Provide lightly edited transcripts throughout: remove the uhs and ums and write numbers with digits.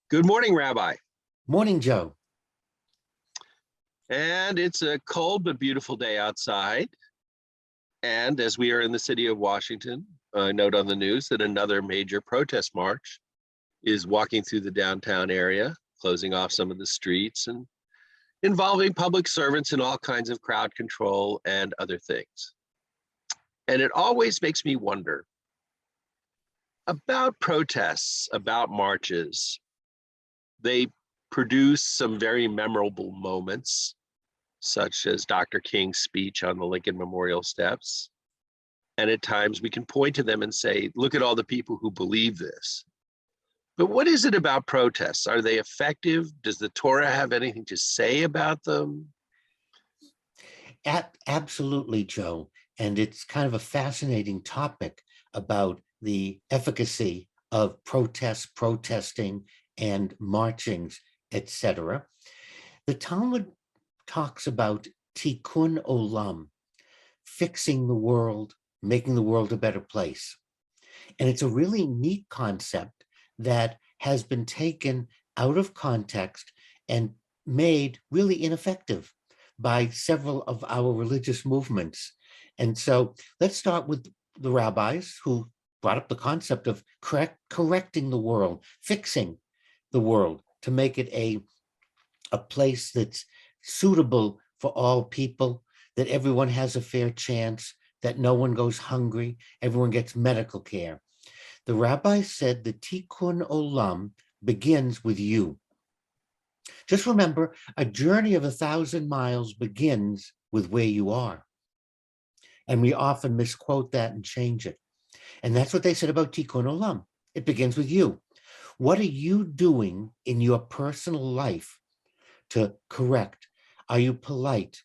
Good morning, Rabbi. Morning, Joe. And it's a cold but beautiful day outside. And as we are in the city of Washington, I note on the news that another major protest march is walking through the downtown area, closing off some of the streets and involving public servants in all kinds of crowd control and other things. And it always makes me wonder about protests, about marches. They produce some very memorable moments, such as Dr. King's speech on the Lincoln Memorial steps. And at times we can point to them and say, look at all the people who believe this. But what is it about protests? Are they effective? Does the Torah have anything to say about them? Absolutely, Joe. And it's kind of a fascinating topic about the efficacy of protests, protesting, and marchings, etc. The Talmud talks about tikkun olam, fixing the world, making the world a better place. And it's a really neat concept that has been taken out of context and made really ineffective by several of our religious movements. And so let's start with the rabbis who brought up the concept of correcting the world, fixing the world to make it a place that's suitable for all people, that everyone has a fair chance, that no one goes hungry, everyone gets medical care. The rabbi said the tikkun olam begins with you. Just remember, a journey of 1,000 miles begins with where you are. And we often misquote that and change it. And that's what they said about tikkun olam. It begins with you. What are you doing in your personal life to correct? Are you polite?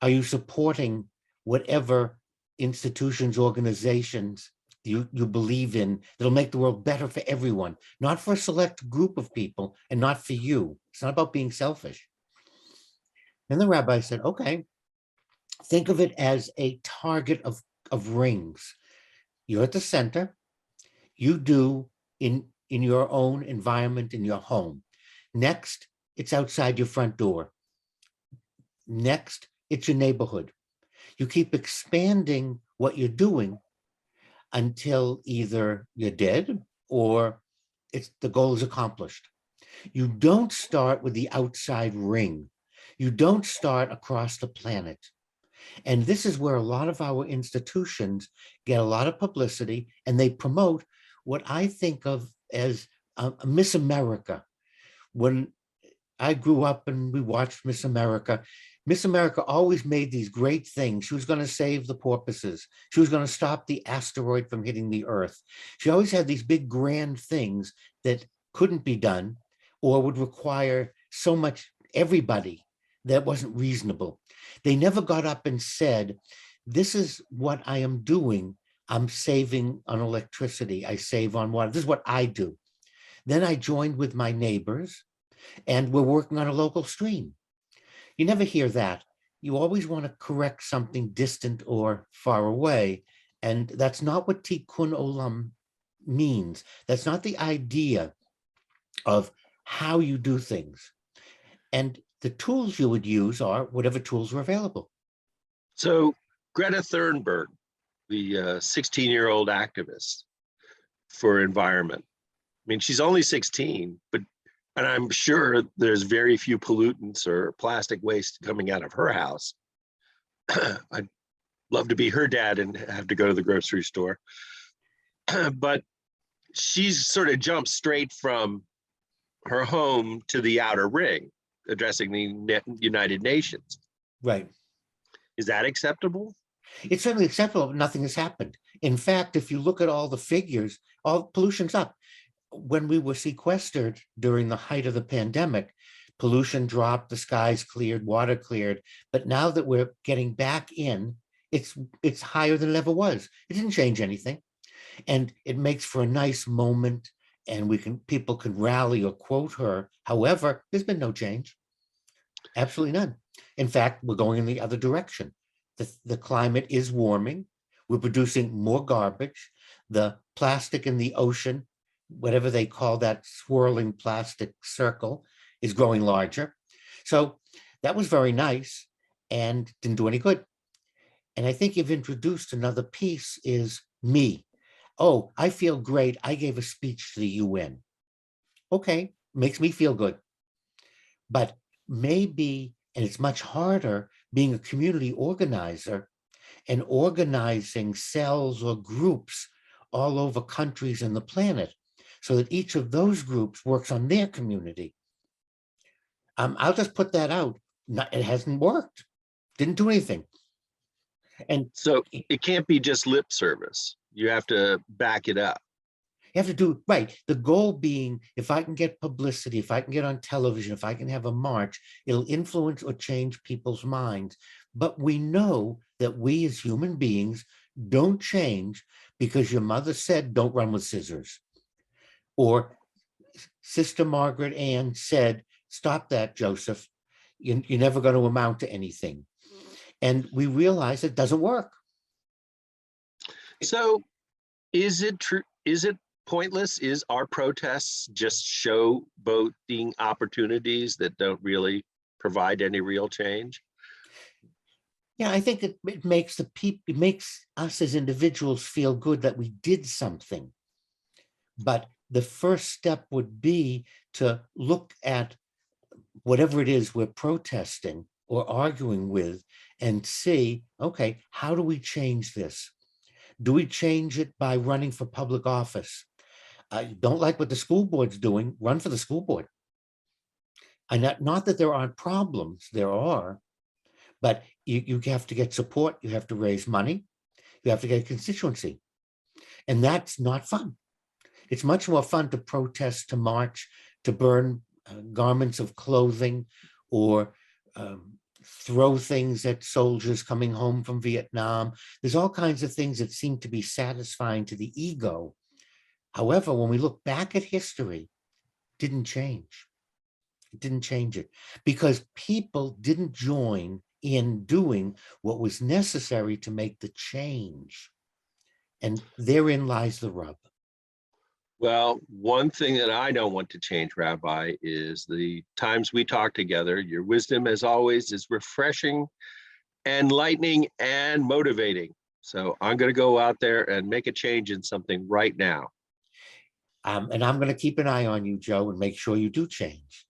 Are you supporting whatever institutions, organizations you believe in that'll make the world better for everyone, not for a select group of people and not for you? It's not about being selfish. And the rabbi said, okay, think of it as a target of rings. You're at the center. You do in your own environment, in your home. Next, it's outside your front door. Next, it's your neighborhood. You keep expanding what you're doing until either you're dead or the goal is accomplished. You don't start with the outside ring. You don't start across the planet. And this is where a lot of our institutions get a lot of publicity, and they promote what I think of as Miss America. When I grew up and we watched Miss America always made these great things. She was going to save the porpoises. She was going to stop the asteroid from hitting the Earth. She always had these big grand things that couldn't be done or would require so much everybody that wasn't reasonable. They never got up and said, this is what I am doing. I'm saving on electricity. I save on water. This is what I do. Then I joined with my neighbors and we're working on a local stream. You never hear that. You always want to correct something distant or far away. And that's not what tikkun olam means. That's not the idea of how you do things. And the tools you would use are whatever tools are available. So Greta Thunberg, the 16-year-old activist for environment. I mean, she's only 16, and I'm sure there's very few pollutants or plastic waste coming out of her house. I'd love to be her dad and have to go to the grocery store. But she's sort of jumped straight from her home to the outer ring, addressing the United Nations. Right. Is that acceptable? It's certainly acceptable, but nothing has happened. In fact, if you look at all the figures, all pollution's up. When we were sequestered during the height of the pandemic, pollution dropped, the skies cleared, water cleared. But now that we're getting back in, it's higher than it ever was. It didn't change anything. And it makes for a nice moment, and people can rally or quote her. However, there's been no change. Absolutely none. In fact, we're going in the other direction. The climate is warming. We're producing more garbage. The plastic in the ocean whatever they call that swirling plastic circle is growing larger. So that was very nice and didn't do any good. And I think you've introduced another piece is me. Oh, I feel great. I gave a speech to the UN. Okay, makes me feel good. But maybe, and it's much harder being a community organizer and organizing cells or groups all over countries and the planet so that each of those groups works on their community. I'll just put that out. It hasn't worked. Didn't do anything. And So it can't be just lip service. You have to back it up. you have to do right. The goal being, if I can get publicity, if I can get on television, if I can have a march, it'll influence or change people's minds. But we know that we as human beings don't change because your mother said, don't run with scissors. Or Sister Margaret Ann said, stop that, Joseph. You're never going to amount to anything. And we realize it doesn't work. So is it true? Is it pointless? Is our protests just show voting opportunities that don't really provide any real change? Yeah, I think it makes the people, it makes us as individuals feel good that we did something. But the first step would be to look at whatever it is we're protesting or arguing with and see, okay, how do we change this? Do we change it by running for public office? I don't like what the school board's doing, run for the school board. And not that there aren't problems, there are, but you have to get support, you have to raise money, you have to get a constituency. And that's not fun. It's much more fun to protest, to march, to burn garments of clothing, or throw things at soldiers coming home from Vietnam. There's all kinds of things that seem to be satisfying to the ego. However, when we look back at history, it didn't change. It didn't change it because people didn't join in doing what was necessary to make the change. And therein lies the rub. Well, one thing that I don't want to change, Rabbi, is the times we talk together. Your wisdom, as always, is refreshing, enlightening, and motivating. So I'm going to go out there and make a change in something right now. And I'm going to keep an eye on you, Joe, and make sure you do change.